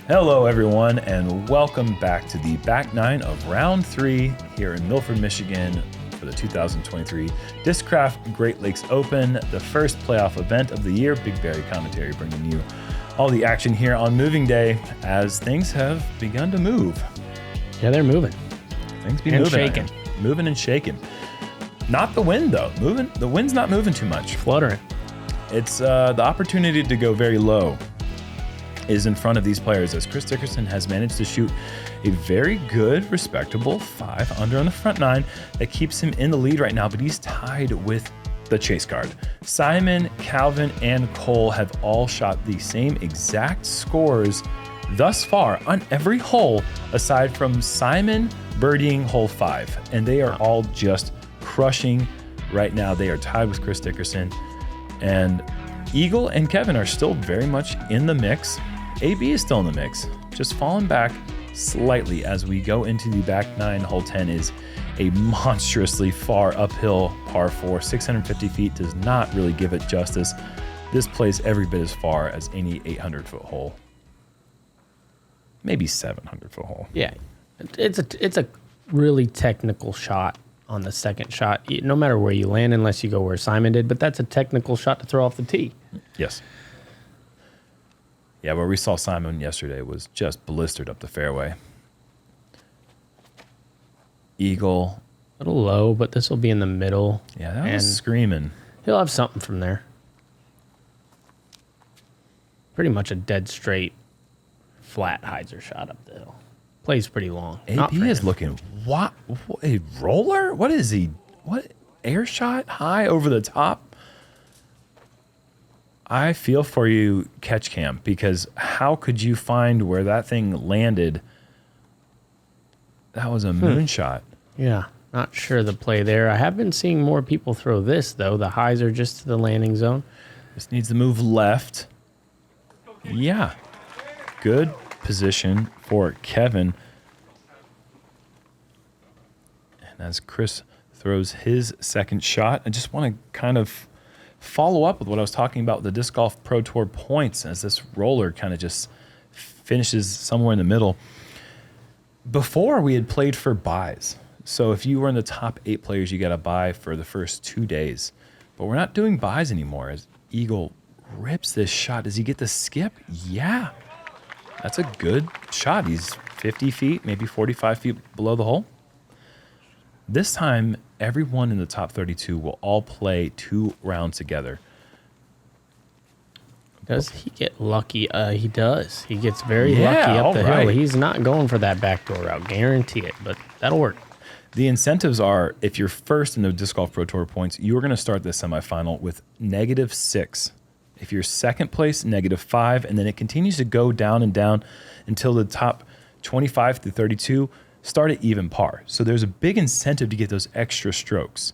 Hello everyone, and welcome back to the back nine of round 3 here in Milford, Michigan for the 2023 Discraft Great Lakes Open, the first playoff event of the year. Big Barri commentary bringing you all the action here on moving day as things have begun to move. Yeah, they're moving. Things be and moving. Shaking. Moving and shaking. Not the wind though. The wind's not moving too much. Fluttering. It's the opportunity to go very low is in front of these players as Chris Dickerson has managed to shoot a very good, respectable 5 under on the front 9 that keeps him in the lead right now, but he's tied with the chase card. Simon, Calvin, and Cole have all shot the same exact scores thus far on every hole aside from Simon birdieing hole 5, and they are all just crushing right now. They are tied with Chris Dickerson, and Eagle and Kevin are still very much in the mix. AB is still in the mix, just falling back slightly as we go into the back 9. Hole 10 is a monstrously far uphill par 4. 650 feet does not really give it justice. This plays every bit as far as any 800-foot hole. Maybe 700-foot hole. Yeah, it's a really technical shot on the second shot, no matter where you land, unless you go where Simon did, but that's a technical shot to throw off the tee. Yes. Yeah, where we saw Simon yesterday was just blistered up the fairway. Eagle. A little low, but this will be in the middle. Yeah, that was screaming. He'll have something from there. Pretty much a dead straight, flat hyzer shot up the hill. Plays pretty long. AP is looking, what, a roller? What is he? What, air shot high over the top? I feel for you, catch cam, because how could you find where that thing landed? That was a moonshot. Yeah, not sure the play there. I have been seeing more people throw this, though. The highs are just to the landing zone. This needs to move left. Yeah. Good position for Kevin. And as Chris throws his second shot, I just want to kind of follow up with what I was talking about with the Disc Golf Pro Tour points as this roller kind of just finishes somewhere in the middle. Before, we had played for buys. So if you were in the top 8 players, you got a buy for the first 2 days. But we're not doing buys anymore as Eagle rips this shot. Does he get the skip? Yeah. That's a good shot. He's 50 feet, maybe 45 feet below the hole. This time, everyone in the top 32 will all play 2 rounds together. Does he get lucky? He does. He gets very lucky up the hill. He's not going for that backdoor route. Guarantee it, but that'll work. The incentives are, if you're first in the Disc Golf Pro Tour points, you are going to start this semifinal with -6. If you're second place, -5, and then it continues to go down and down until the top 25 through 32 start at even par. So there's a big incentive to get those extra strokes.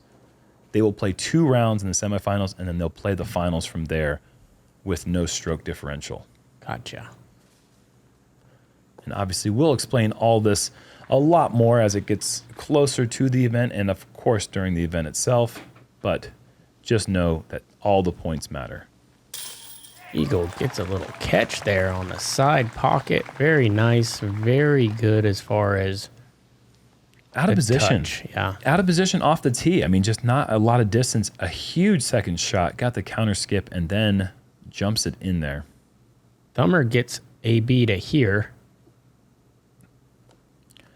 They will play 2 rounds in the semifinals, and then they'll play the finals from there with no stroke differential. Gotcha. And obviously, we'll explain all this a lot more as it gets closer to the event and, of course, during the event itself. But just know that all the points matter. Eagle gets a little catch there on the side pocket. Very nice. Very good as far as out of position. Touch. Yeah. Out of position off the tee. I mean, just not a lot of distance. A huge second shot. Got the counter skip and then jumps it in there. Thummer gets AB to here.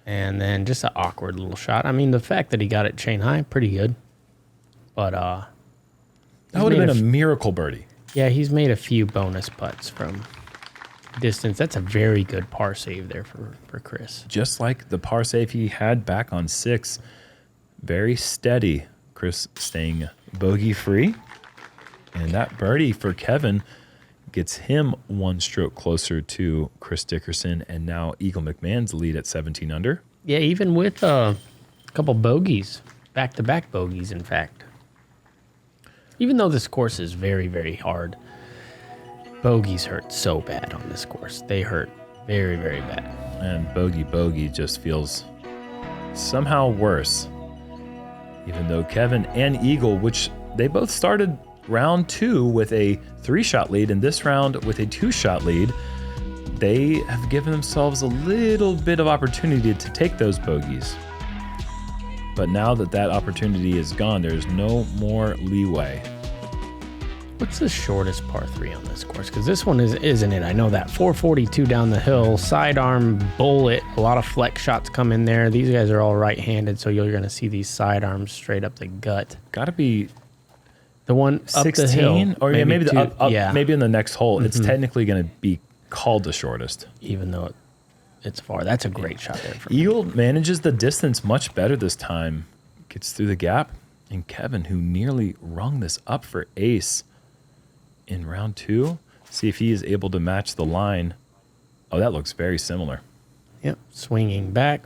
And then just an awkward little shot. I mean, the fact that he got it chain high, pretty good. But that would have been a miracle birdie. Yeah, he's made a few bonus putts from distance. That's a very good par save there for Chris. Just like the par save he had back on 6. Very steady. Chris staying bogey free. And that birdie for Kevin gets him 1 stroke closer to Chris Dickerson. And now Eagle McMahon's lead at 17 under. Yeah, even with a couple bogeys, back-to-back bogeys, in fact. Even though this course is very, very hard, bogeys hurt so bad on this course. They hurt very, very bad. And bogey just feels somehow worse. Even though Kevin and Eagle, which they both started round 2 with a 3-shot lead, and this round with a 2-shot lead, they have given themselves a little bit of opportunity to take those bogeys. But now that that opportunity is gone, there's no more leeway. What's the shortest par 3 on this course? Because this one isn't it? I know that 442 down the hill, sidearm bullet, a lot of flex shots come in there. These guys are all right-handed, so you're going to see these sidearms straight up the gut. Got to be the one 16, up the hill, or maybe two, the up, yeah. maybe in the next hole. It's technically going to be called the shortest, even though it's far. That's a great shot there. Eagle manages the distance much better this time. Gets through the gap, and Kevin, who nearly rung this up for ace in round 2, see if he is able to match the line. Oh, that looks very similar. Yep, swinging back,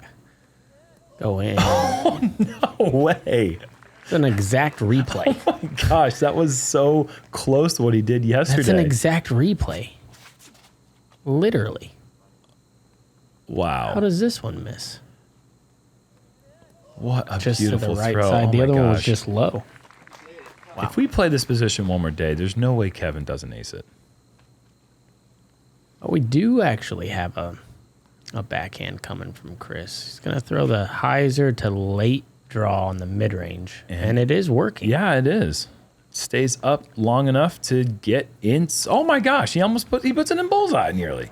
go in. Oh, no way. It's an exact replay. Oh my gosh, that was so close to what he did yesterday. That's an exact replay. Literally. Wow. How does this one miss? What a just beautiful to the right throw. side. Oh The my other one was gosh. just low. Wow. If we play this position one more day, there's no way Kevin doesn't ace it. But we do actually have a backhand coming from Chris. He's going to throw the hyzer to late draw on the mid-range, and it is working. Yeah, it is. Stays up long enough to get in. Oh my gosh, he puts it in bullseye nearly.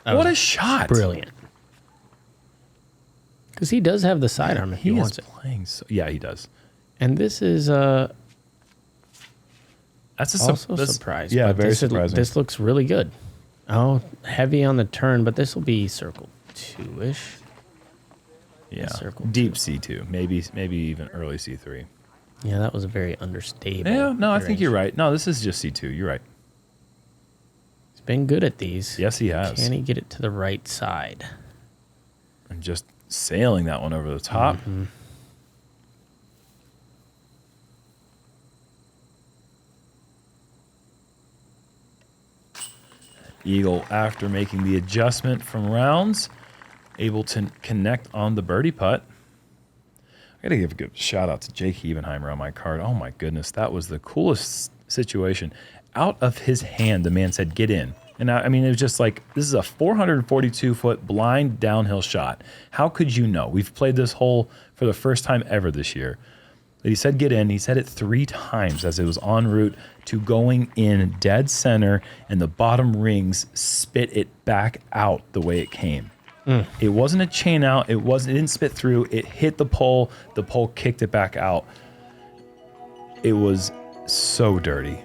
What a shot. Brilliant. Because he does have the sidearm if he wants it. Playing so, yeah, he does. And this is That's also a surprise. Yeah, but very this surprising. This looks really good. Oh, heavy on the turn, but this will be circle 2-ish. Yeah, circle deep C2, maybe even early C3. Yeah, that was a very understable. Yeah, no, I think range. you're right. No, this is just C2. You're right. He's been good at these. Yes, he has. Can he get it to the right side? And just sailing that one over the top. Eagle, after making the adjustment from rounds, able to connect on the birdie putt. I got to give a good shout out to Jake Hebenheimer on my card. Oh my goodness, that was the coolest situation. Out of his hand, the man said, "Get in." And I mean, it was just like, this is a 442-foot blind downhill shot. How could you know? We've played this hole for the first time ever this year. But he said, "Get in." He said it 3 times as it was en route to going in dead center, and the bottom rings spit it back out the way it came. It wasn't a chain out. It didn't spit through. It hit the pole. The pole kicked it back out. It was so dirty.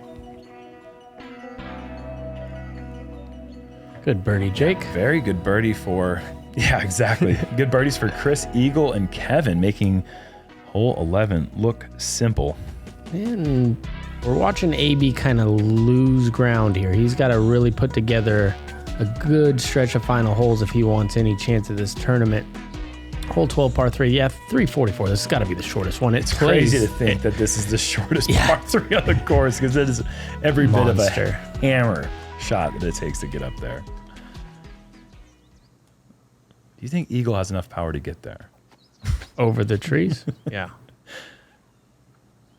Good birdie, Jake. Very good birdie for, yeah, exactly. Good birdies for Chris, Eagle, and Kevin, making hole 11 look simple. And we're watching AB kind of lose ground here. He's got to really put together a good stretch of final holes if he wants any chance at this tournament. Hole 12, par 3. Yeah, 344. This has got to be the shortest one. It's crazy to think that this is the shortest par 3 on the course, because it is every bit of a hammer shot that it takes to get up there. Do you think Eagle has enough power to get there? Over the trees? Yeah.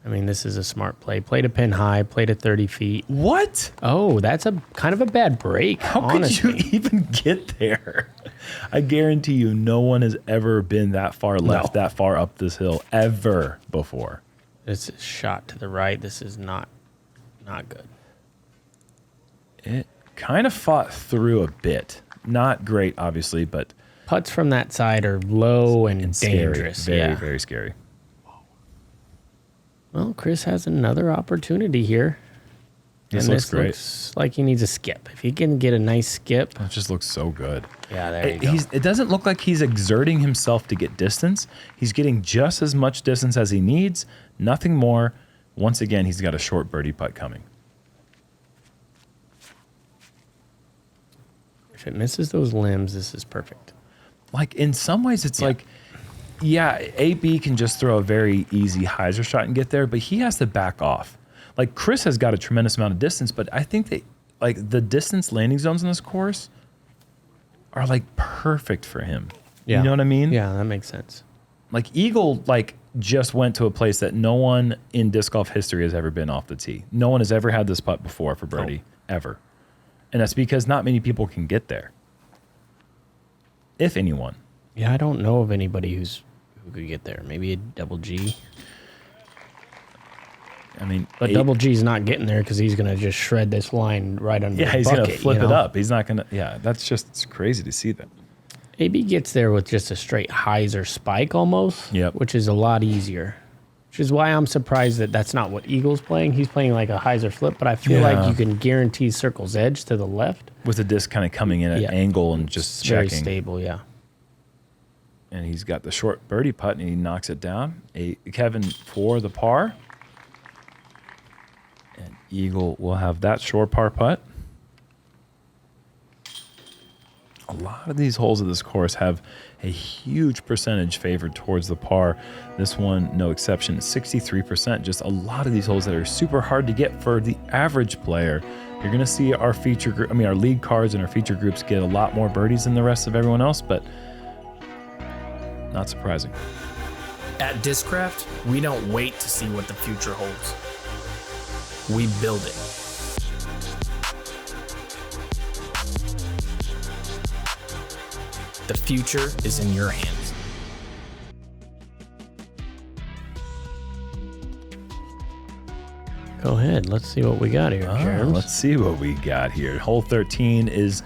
I mean, this is a smart play. Play to pin high, play to 30 feet. What? Oh, that's a kind of a bad break. How honestly. could you even get there? I guarantee you no one has ever been that far left, that far up this hill, ever before. This is shot to the right. This is not good. It kind of fought through a bit. Not great, obviously, but Putts from that side are low and dangerous. Scary. Very scary. Well, Chris has another opportunity here. This and looks this great. looks like he needs a skip. If he can get a nice skip. It just looks so good. Yeah, there you go. It doesn't look like he's exerting himself to get distance. He's getting just as much distance as he needs, nothing more. Once again, he's got a short birdie putt coming. If it misses those limbs, this is perfect. Like, in some ways, it's like, yeah, AB can just throw a very easy hyzer shot and get there, but he has to back off. Like, Chris has got a tremendous amount of distance, but I think that, like, the distance landing zones in this course are, like, perfect for him. Yeah. You know what I mean? Yeah, that makes sense. Like, Eagle, like, just went to a place that no one in disc golf history has ever been off the tee. No one has ever had this putt before for birdie, ever. And that's because not many people can get there. if anyone. Yeah, I don't know of anybody who could get there. Maybe a double G. I mean, But double G's not getting there because he's going to just shred this line right under the bucket. Yeah, he's going to flip it up. He's not going to, yeah, that's just it's crazy to see that. AB gets there with just a straight hyzer spike almost, which is a lot easier. Which is why I'm surprised that that's not what Eagle's playing. He's playing like a hyzer flip, but I feel like you can guarantee circle's edge to the left. With the disc kind of coming in at angle and just very checking. Stable, yeah. And he's got the short birdie putt, and he knocks it down. Kevin for the par. And Eagle will have that short par putt. A lot of these holes of this course have a huge percentage favored towards the par. This one, no exception, 63%. Just a lot of these holes that are super hard to get for the average player. You're going to see our feature group, our lead cards and our feature groups get a lot more birdies than the rest of everyone else, but not surprising. At Discraft, we don't wait to see what the future holds. We build it. The future is in your hands. Go ahead. Let's see what we got here, Jerm. Let's see what we got here. Hole 13 is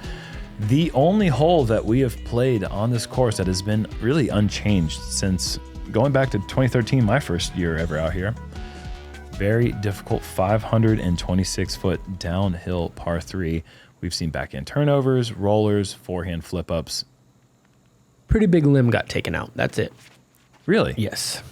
the only hole that we have played on this course that has been really unchanged since going back to 2013, my first year ever out here. Very difficult 526-foot downhill par 3. We've seen backhand turnovers, rollers, forehand flip-ups. Pretty big limb got taken out. That's it. Really? Yes.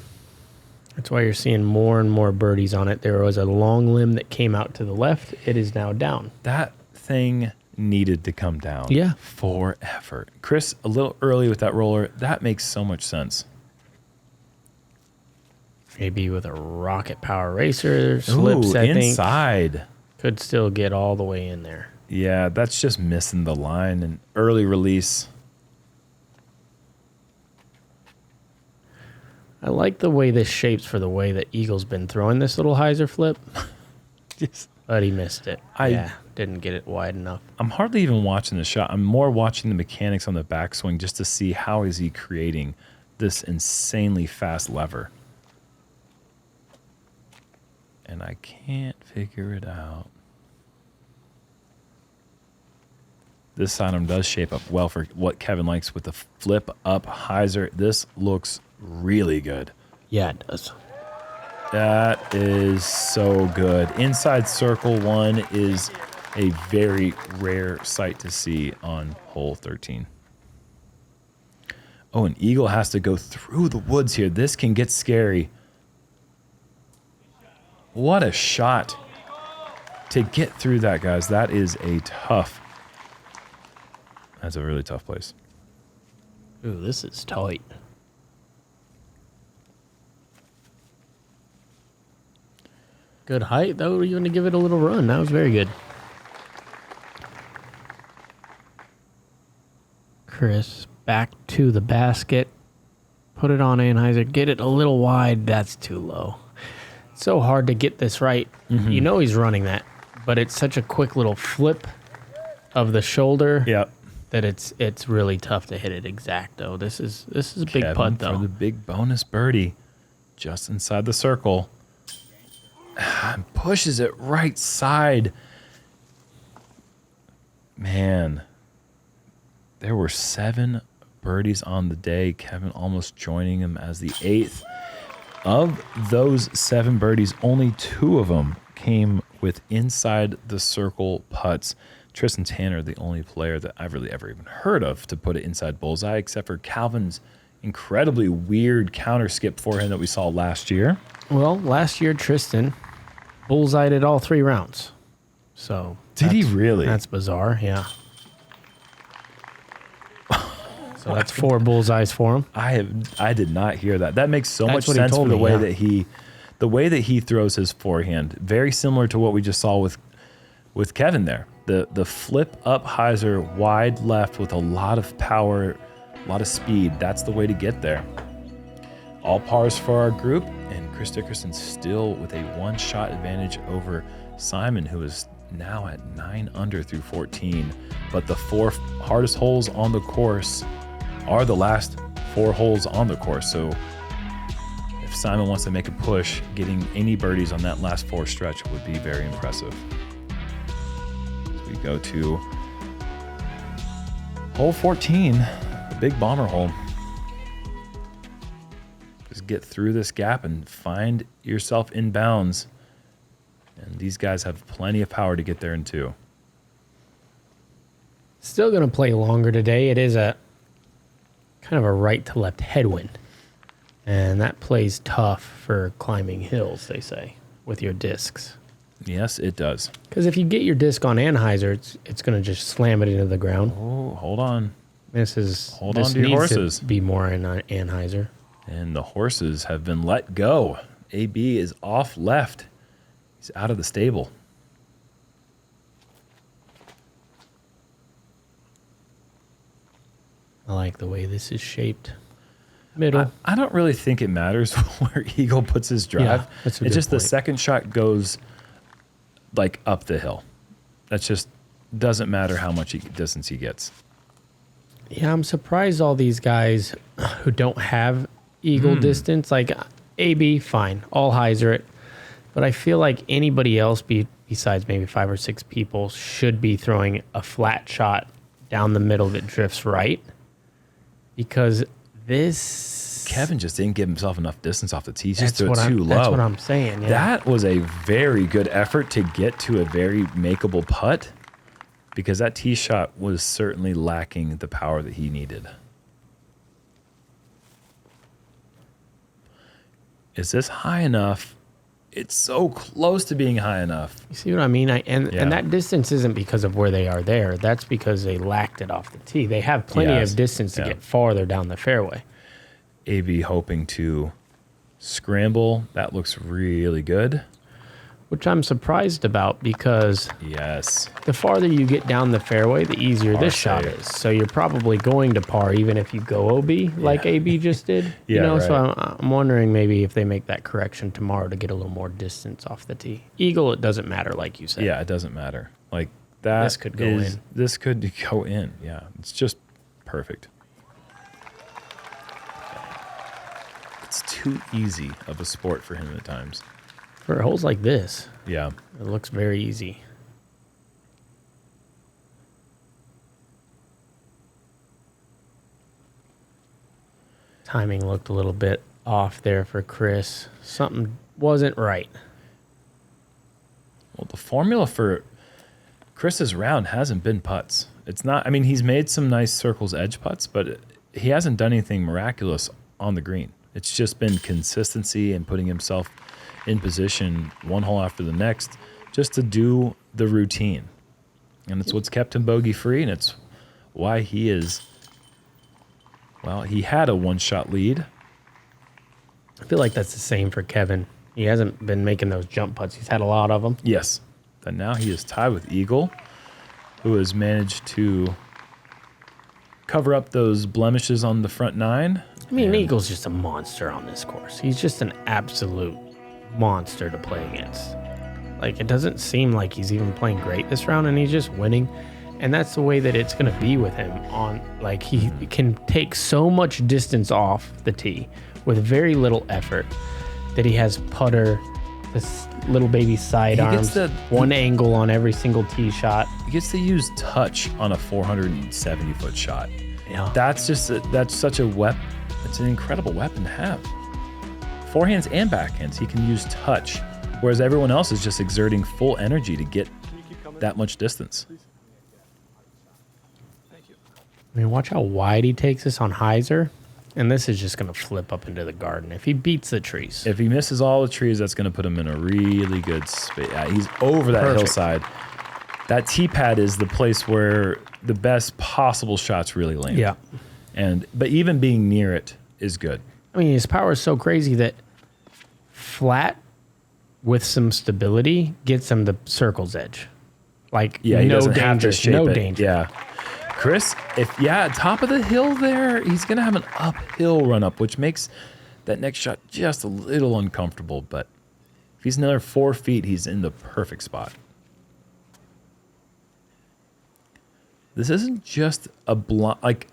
That's why you're seeing more and more birdies on it. There was a long limb that came out to the left. It is now down. That thing needed to come down. Yeah. Forever. Chris, a little early with that roller. That makes so much sense. Maybe with a rocket power racer, slips, I think. Inside. Could still get all the way in there. Yeah, that's just missing the line and early release. I like the way this shapes for the way that Eagle's been throwing this little hyzer flip. Yes. But he missed it. Didn't get it wide enough. I'm hardly even watching the shot. I'm more watching the mechanics on the backswing just to see how is he creating this insanely fast lever. And I can't figure it out. This sidearm does shape up well for what Kevin likes with the flip up hyzer. This looks really good. Yeah, it does. That is so good. Inside circle 1 is a very rare sight to see on hole 13. Oh, and Eagle has to go through the woods here. This can get scary. What a shot to get through that, guys. That is that's a really tough place. Ooh, this is tight. Good height, though. You're going to give it a little run. That was very good. Chris, back to the basket. Put it on Anheuser. Get it a little wide. That's too low. It's so hard to get this right. Mm-hmm. You know he's running that, but it's such a quick little flip of the shoulder that it's really tough to hit it exact, though. This is a big putt, though. For the big bonus birdie just inside the circle. Pushes it right side. Man, there were 7 birdies on the day. Kevin almost joining him as the 8th. Of those 7 birdies, only 2 of them came with inside the circle putts. Tristan Tanner, the only player that I've really ever even heard of to put it inside bullseye, except for Calvin's incredibly weird counter skip forehand that we saw last year. Well, last year, Tristan bullseyed it all 3 rounds. So did he really? That's bizarre, yeah. So that's 4 bullseyes for him. I did not hear that. That makes so much sense for the way that he throws his forehand. Very similar to what we just saw with Kevin there. The flip up hyzer wide left with a lot of power, a lot of speed. That's the way to get there. All pars for our group, and Chris Dickerson still with a 1-shot advantage over Simon, who is now at 9 under through 14. But the 4 hardest holes on the course are the last 4 holes on the course. So if Simon wants to make a push, getting any birdies on that last 4 stretch would be very impressive. So we go to hole 14, the big bomber hole. Just get through this gap and find yourself in bounds. And these guys have plenty of power to get there in 2. Still going to play longer today. It is a kind of a right to left headwind. And that plays tough for climbing hills, they say, with your discs. Yes, it does. Because if you get your disc on Anheuser, it's going to just slam it into the ground. Oh, hold on. Hold on to your horses. To be more in Anheuser. And the horses have been let go. AB is off left. He's out of the stable. I like the way this is shaped. Middle. I don't really think it matters where Eagle puts his drive. Yeah, that's a it's good just point. the second shot goes like up the hill. That's just doesn't matter how much distance he gets. Yeah, I'm surprised all these guys who don't have Eagle distance, like AB, fine, all hyzer it. But I feel like anybody else besides maybe 5 or 6 people should be throwing a flat shot down the middle that drifts right. Because this... Kevin just didn't give himself enough distance off the tee. He just threw it That's too low. That's what I'm saying, yeah. That was a very good effort to get to a very makeable putt, because that tee shot was certainly lacking the power that he needed. Is this high enough? It's so close to being high enough. You see what I mean? And that distance isn't because of where they are there. That's because they lacked it off the tee. They have plenty of distance to get farther down the fairway. AB hoping to scramble. That looks really good. Which I'm surprised about because the farther you get down the fairway, the easier this shot is. So you're probably going to par even if you go OB like AB just did. So I'm wondering maybe if they make that correction tomorrow to get a little more distance off the tee. Eagle, it doesn't matter like you said. Yeah, it doesn't matter. Like that. This could go in. This could go in. Yeah, it's just perfect. It's too easy of a sport for him at times. For holes like this, yeah, it looks very easy. Timing looked a little bit off there for Chris. Something wasn't right. Well, the formula for Chris's round hasn't been putts. It's not, I mean, he's made some nice circles edge putts, but he hasn't done anything miraculous on the green. It's just been consistency and putting himself in position one hole after the next just to do the routine. And it's what's kept him bogey free, and it's why he is, well, he had a 1-shot lead. I feel like that's the same for Kevin. He hasn't been making those jump putts. He's had a lot of them. Yes. But now he is tied with Eagle, who has managed to cover up those blemishes on the front 9. I mean, Eagle's just a monster on this course. He's just an absolute monster to play against. Like, it doesn't seem like he's even playing great this round, and he's just winning. And that's the way that it's going to be with him. On like, he can take so much distance off the tee with very little effort that he has putter, this little baby sidearms, one angle on every single tee shot. He gets to use touch on a 470-foot shot. Yeah, that's such a weapon. It's an incredible weapon to have. Forehands and backhands, he can use touch, whereas everyone else is just exerting full energy to get that much distance. I mean, watch how wide he takes this on hyzer, and this is just going to flip up into the garden if he beats the trees. If he misses all the trees, that's going to put him in a really good space. Yeah, he's over that hillside. That tee pad is the place where the best possible shots really land. Yeah. But even being near it is good. I mean, his power is so crazy that flat with some stability gets him the circle's edge. Like, he no doesn't have to danger, shape no it. danger. Yeah. Chris, top of the hill there, he's going to have an uphill run up, which makes that next shot just a little uncomfortable. But if he's another 4 feet, he's in the perfect spot. This isn't just a blind, like,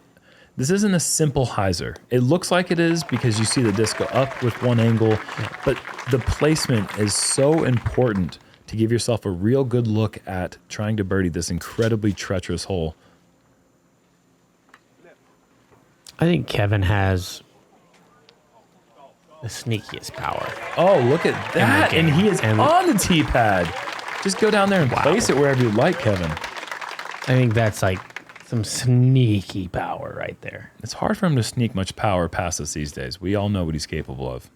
This isn't a simple hyzer. It looks like it is because you see the disc go up with one angle, but the placement is so important to give yourself a real good look at trying to birdie this incredibly treacherous hole. I think Kevin has the sneakiest power. Oh, look at that. And he is on the tee pad. Just go down there and place it wherever you like, Kevin. I think that's like some sneaky power right there. It's hard for him to sneak much power past us these days. We all know what he's capable of.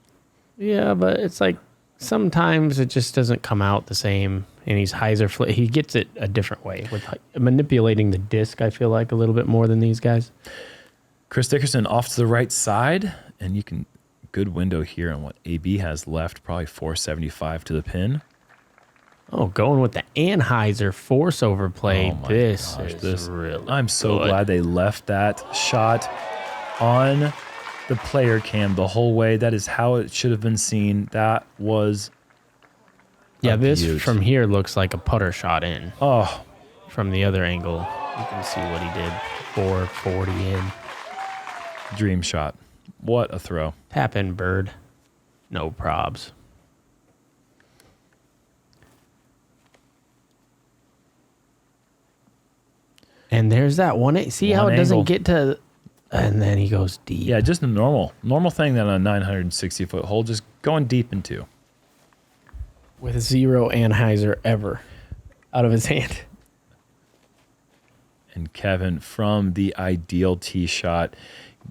Yeah, but it's like sometimes it just doesn't come out the same. And he's hyzer he gets it a different way with manipulating the disc, I feel like, a little bit more than these guys. Chris Dickerson off to the right side, and you can good window here on what AB has left, probably 475 to the pin. Oh, going with the Anheuser force overplay. Oh my this gosh, is really I'm so good. glad they left that shot on the player cam the whole way. That is how it should have been seen. That was this beaut. from here looks like a putter shot in. Oh, From the other angle, you can see what he did. 440 in. dream shot. What a throw. Tap in bird. No probs. And there's that one. See how it doesn't get to, and then he goes deep. Yeah, just a normal thing that on a 960-foot hole, just going deep into. With 0 Anheuser ever out of his hand. And Kevin from the ideal tee shot.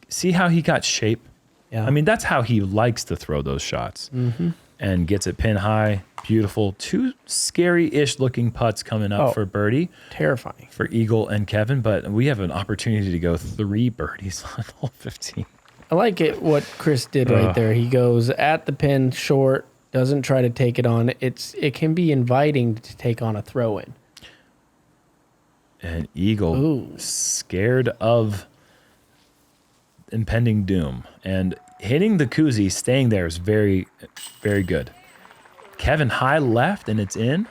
See how he got shape? Yeah. I mean, that's how he likes to throw those shots. Mm-hmm. And gets it pin high. Beautiful. 2 scary-ish looking putts coming up for birdie. Terrifying. For Eagle and Kevin, but we have an opportunity to go 3 birdies on hole 15. I like it what Chris did right there. He goes at the pin short, doesn't try to take it on. It can be inviting to take on a throw-in. And Eagle scared of impending doom. And hitting the koozie, staying there is very, very good. Kevin high left, and it's in.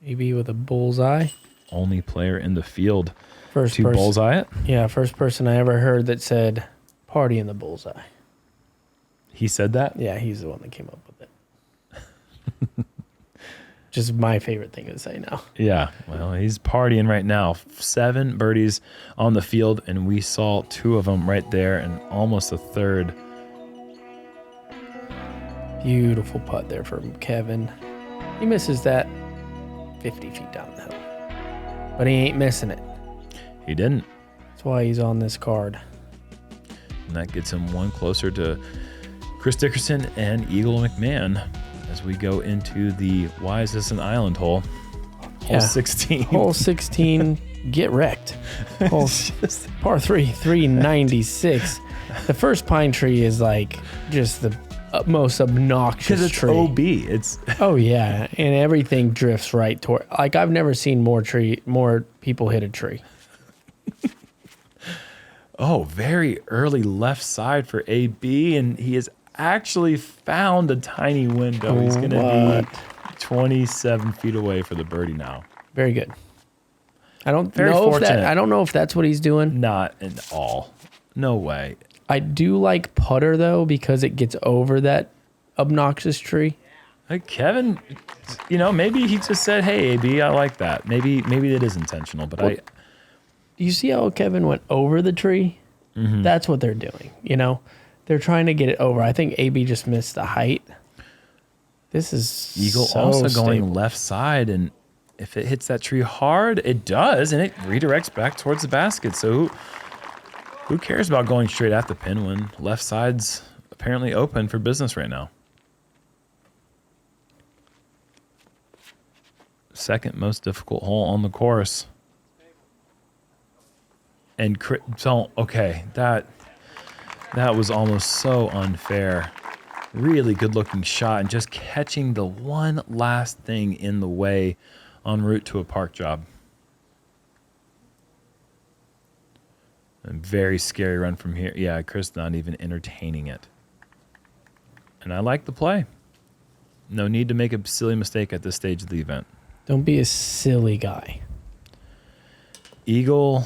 AB with a bullseye. Only player in the field First to person, bullseye it. Yeah, first person I ever heard that said, party in the bullseye. He said that? Yeah, he's the one that came up with it. Just my favorite thing to say now. Yeah, well, he's partying right now. 7 birdies on the field, and we saw 2 of them right there and almost a third. Beautiful putt there from Kevin. He misses that 50 feet down the hill. But he ain't missing it. He didn't. That's why he's on this card. And that gets him one closer to Chris Dickerson and Eagle McMahon as we go into the why is this an island hole? Hole 16. Hole 16, get wrecked. Hole par 3, 396. The first pine tree is like just the most obnoxious tree. OB. It's Oh yeah, and everything drifts right toward. Like I've never seen more people hit a tree. very early left side for AB, and he has actually found a tiny window. He's going to be 27 feet away for the birdie now. Very good. I don't Very know fortunate. I don't know if that's what he's doing. Not at all. No way. I do like putter though because it gets over that obnoxious tree. Hey, Kevin, maybe he just said, "Hey, AB, I like that." Maybe it is intentional, but Do you see how Kevin went over the tree? Mm-hmm. That's what they're doing. They're trying to get it over. I think AB just missed the height. This is Eagle so also going stable. left side, and if it hits that tree hard, it does, and it redirects back towards the basket. So who cares about going straight at the pin when left side's apparently open for business right now? Second most difficult hole on the course. And that was almost so unfair. Really good looking shot and just catching the one last thing in the way en route to a park job. A very scary run from here. Yeah, Chris not even entertaining it. And I like the play. No need to make a silly mistake at this stage of the event. Don't be a silly guy. Eagle.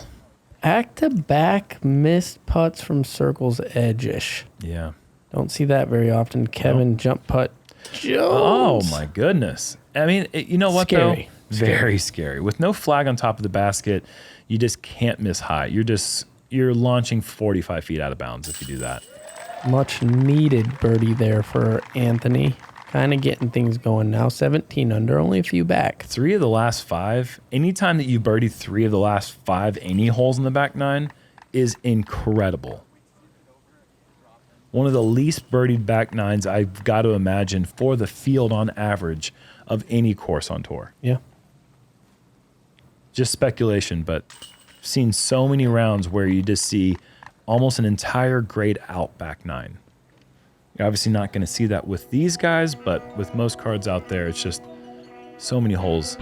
Back-to-back missed putts from circle's edge-ish. Yeah. Don't see that very often. Kevin jump putt. Oh Jones. my goodness. I mean, you know what Scary. though? Very scary. With no flag on top of the basket, you just can't miss high. You're launching 45 feet out of bounds if you do that. Much needed birdie there for Anthony. Kind of getting things going now. 17 under, only a few back. 3 of the last 5. Anytime that you birdie 3 of the last 5 any holes in the back 9 is incredible. One of the least birdied back 9s I've got to imagine for the field on average of any course on tour. Yeah. Just speculation, but I've seen so many rounds where you just see almost an entire grade out back 9. You're obviously not going to see that with these guys, but with most cards out there, it's just so many holes.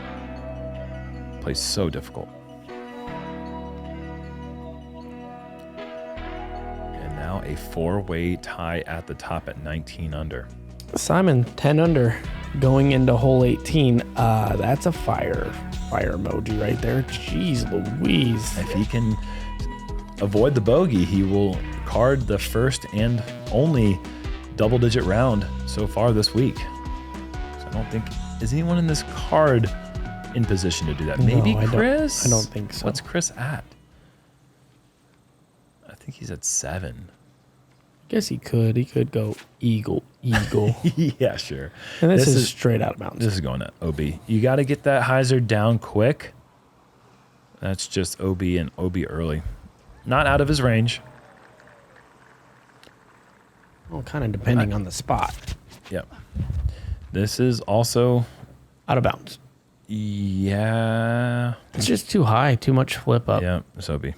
Play so difficult. And now a 4-way tie at the top at 19 under. Simon, 10 under, going into hole 18. That's a fire emoji right there. Jeez Louise. If he can avoid the bogey, he will card the first and only double-digit round so far this week. So I don't think, is anyone in this card in position to do that? Maybe No, Chris? I don't think so. What's Chris at? I think he's at 7. Guess he could. He could go eagle. Yeah, sure. And this is straight out of bounds. This is going at OB. You got to get that hyzer down quick. That's just OB and OB early. Not out of his range. Well, kind of depending on the spot. Yep. This is also... Out of bounds. Yeah. It's just too high. Too much flip up. Yeah, it's OB.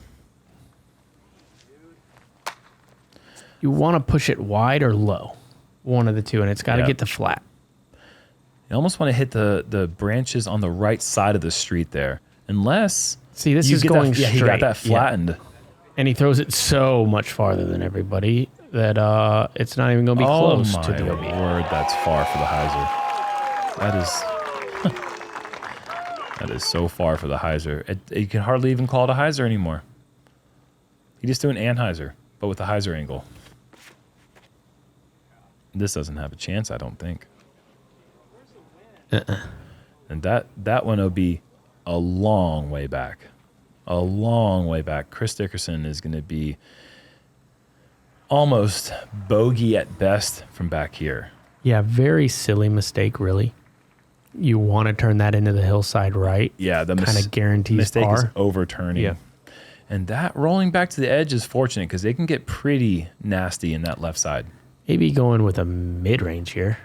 You want to push it wide or low. One of the two, and it's got to get to flat. You almost want to hit the branches on the right side of the street there. Unless... See, this you is get going that, straight. Yeah, he got that flattened. Yeah. And he throws it so much farther than everybody that it's not even going to be close to the OB. Word, that's far for the hyzer. That is so far for the hyzer. You can hardly even call it a hyzer anymore. You just do an anhyzer, but with a hyzer angle. This doesn't have a chance, I don't think. And that one will be a long way back. A long way back. Chris Dickerson is going to be almost bogey at best from back here. Yeah, very silly mistake, really. You want to turn that into the hillside right. Yeah, the kind of guarantees mistake par. is overturning. Yeah. And that rolling back to the edge is fortunate because they can get pretty nasty in that left side. Maybe going with a mid-range here,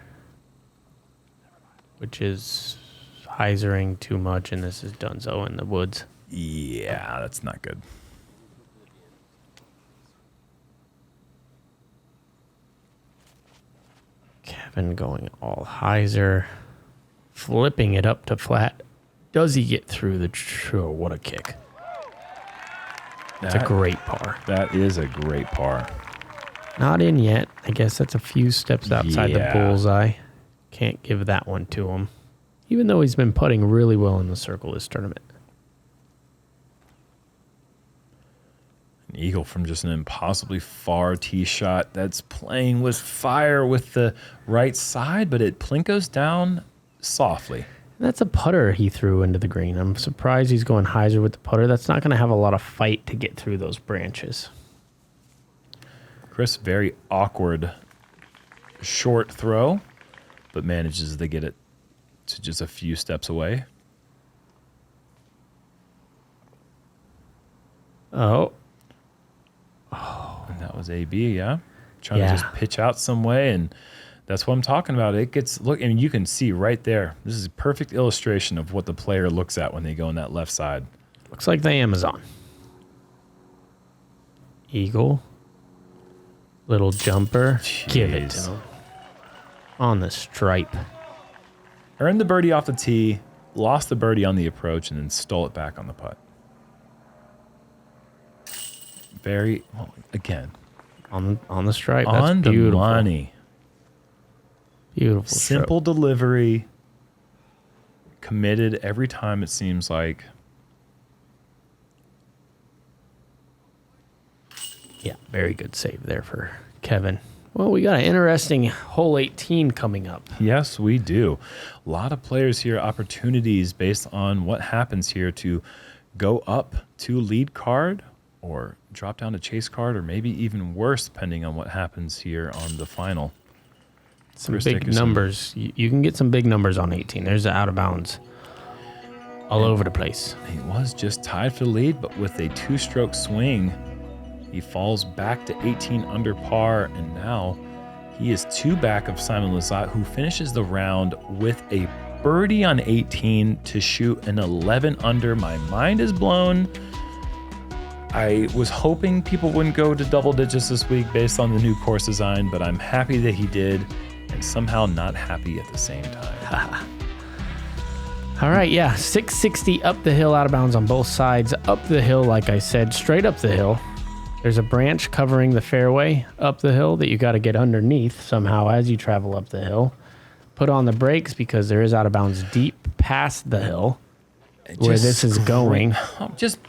which is hyzering too much, and this is Dunzo in the woods. Yeah, that's not good. Kevin going all hyzer, flipping it up to flat. Does he get through the... Oh, what a kick. That's a great par. That is a great par. Not in yet. I guess that's a few steps outside the bullseye. Can't give that one to him. Even though he's been putting really well in the circle this tournament. An eagle from just an impossibly far tee shot that's playing with fire with the right side, but it plinkos down softly. That's a putter he threw into the green. I'm surprised he's going hyzer with the putter. That's not going to have a lot of fight to get through those branches. Chris, very awkward short throw, but manages to get it to just a few steps away. Oh. And that was AB, yeah? Trying to just pitch out some way, and that's what I'm talking about. It gets, look, and you can see right there, this is a perfect illustration of what the player looks at when they go on that left side. Looks like the Amazon. Eagle. Little jumper. Jeez. Give it to him. On the stripe. Earned the birdie off the tee, lost the birdie on the approach, and then stole it back on the putt. Very, well, again. On the stripe. On That's beautiful. the money. Beautiful. Simple delivery. Committed every time, it seems like. Yeah, very good save there for Kevin. Well, we got an interesting hole 18 coming up. Yes, we do. A lot of players here, opportunities based on what happens here to go up to lead card or drop down to chase card, or maybe even worse, depending on what happens here on the final. Some big numbers. You can get some big numbers on 18. There's the out of bounds all over the place. He was just tied for the lead, but with a 2-stroke swing, he falls back to 18 under par, and now he is 2 back of Simon Lizotte, who finishes the round with a birdie on 18 to shoot an 11 under. My mind is blown. I was hoping people wouldn't go to double digits this week based on the new course design, but I'm happy that he did, and somehow not happy at the same time. All right, yeah, 660 up the hill, out of bounds on both sides. Up the hill, like I said, straight up the hill. There's a branch covering the fairway up the hill that you got to get underneath somehow as you travel up the hill. Put on the brakes because there is out of bounds deep past the hill where this is going. Just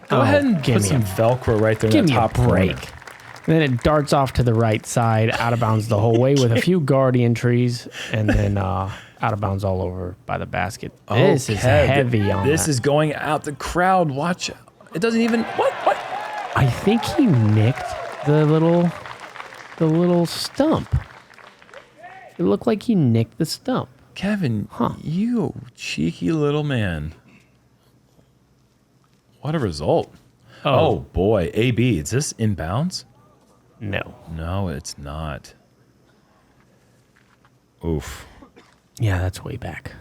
go ahead and put some Velcro right there in the top break. And then it darts off to the right side, out of bounds the whole way with a few guardian trees, and then out of bounds all over by the basket. This is heavy on This is going out. The crowd, watch. It doesn't even, what? I think he nicked the little stump. It looked like he nicked the stump. Kevin, you cheeky little man. What a result. Oh boy, AB, is this inbounds? No. No, it's not. Oof. Yeah, that's way back.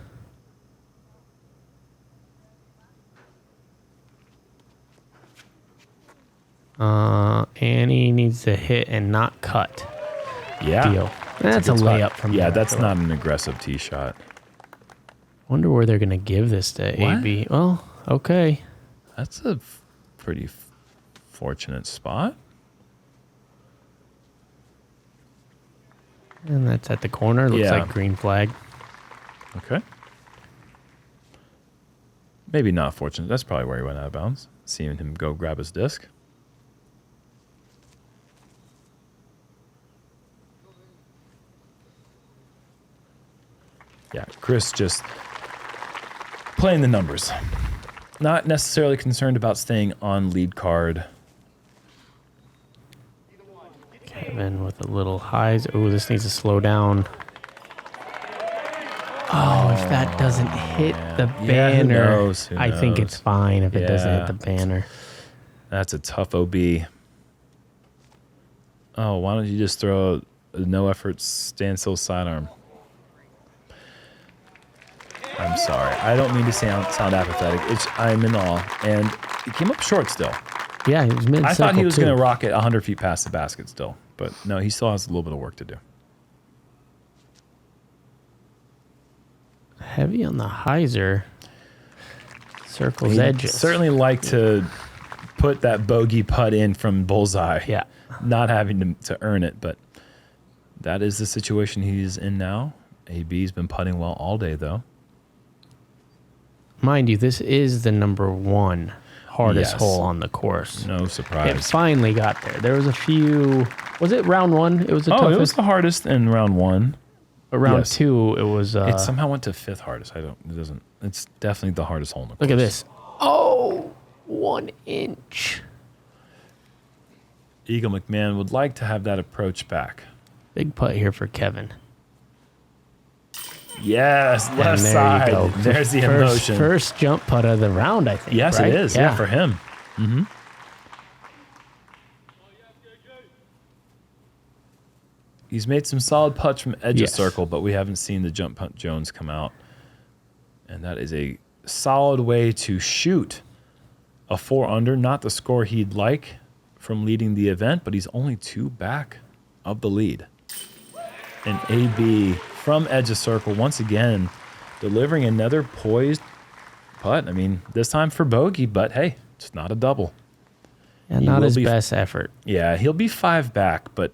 And he needs to hit and not cut. Yeah. Deal. That's a layup from Yeah, there, that's not an aggressive tee shot. Wonder where they're going to give this to AB. Well, okay. That's a pretty fortunate spot. And that's at the corner. Looks like green flag. Okay. Maybe not fortunate. That's probably where he went out of bounds. Seeing him go grab his disc. Yeah, Chris just playing the numbers. Not necessarily concerned about staying on lead card. Kevin with a little highs. Oh, this needs to slow down. Oh, if that doesn't hit the banner, who knows? I think it's fine if it doesn't hit the banner. That's a tough OB. Oh, why don't you just throw a no-effort standstill sidearm? I'm sorry. I don't mean to sound apathetic. I'm in awe. And he came up short still. Yeah, he was mid-circle. I thought he was going to rocket 100 feet past the basket still. But no, he still has a little bit of work to do. Heavy on the hyzer. Circles edges. Certainly like to put that bogey putt in from bullseye. Yeah. Not having to earn it, but that is the situation he's in now. AB's been putting well all day, though. Mind you, this is the number 1 hardest hole on the course. No surprise. It finally got there. There was a few. Was it round 1? It was the toughest. It was the hardest in round 1. But round 2, it was. It somehow went to 5th hardest. It's definitely the hardest hole in the course. Look at this. Oh, 1 inch. Eagle McMahon would like to have that approach back. Big putt here for Kevin. Yes, left side. You go. There's the emotion. First jump putt of the round, I think. Yes, right? it is. Yeah, for him. Mm-hmm. He's made some solid putts from edge of circle, but we haven't seen the jump putt Jones come out. And that is a solid way to shoot a 4 under. Not the score he'd like from leading the event, but he's only 2 back of the lead. And AB from edge of circle, once again, delivering another poised putt. I mean, this time for bogey, but hey, it's not a double. And not his best effort. Yeah, he'll be 5 back, but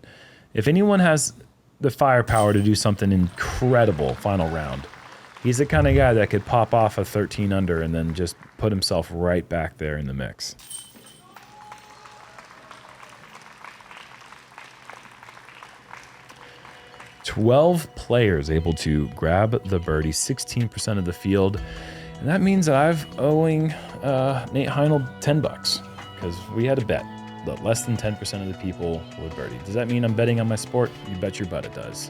if anyone has the firepower to do something incredible final round, he's the kind of guy that could pop off a 13 under and then just put himself right back there in the mix. 12 players able to grab the birdie, 16% of the field. And that means that I've owing Nate Heinold $10 because we had a bet that less than 10% of the people would birdie. Does that mean I'm betting on my sport? You bet your butt it does.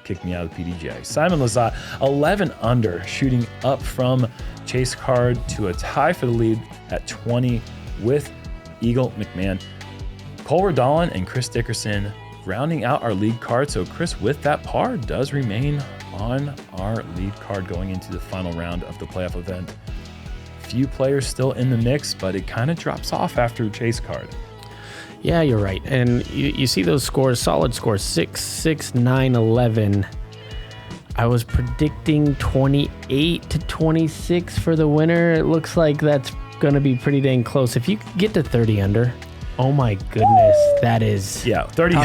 Kicked me out of the PDGA. Simon Lizotte, 11 under, shooting up from chase card to a tie for the lead at 20 with Eagle McMahon. Cole Redolin and Chris Dickerson rounding out our lead card. So Chris, with that par, does remain on our lead card going into the final round of the playoff event. Few players still in the mix, but it kind of drops off after chase card. Yeah, you're right. And you see those scores, solid scores, 6, 6, 9, 11. I was predicting 28 to 26 for the winner. It looks like that's going to be pretty dang close. If you could get to 30 under, oh my goodness, that is... Yeah, 30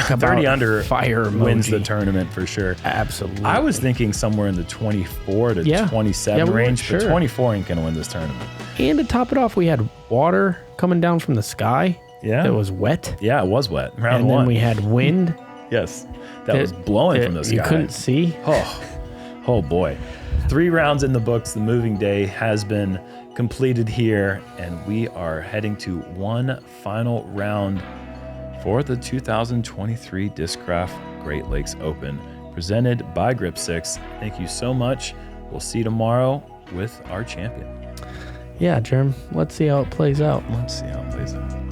under fire wins emoji. the tournament for sure. Absolutely. I was thinking somewhere in the 24 to 27 range, but 24 ain't going to win this tournament. And to top it off, we had water coming down from the sky. Yeah. It was wet. Yeah, it was wet. Round And one. then we had wind. Yes. That was blowing from the sky. You couldn't see. Oh boy. 3 rounds in the books. The moving day has been completed here, and we are heading to one final round for the 2023 Discraft Great Lakes Open, presented by Grip 6. Thank you so much. We'll see you tomorrow with our champion. Yeah, Jerm. Let's see how it plays out. Let's see how it plays out.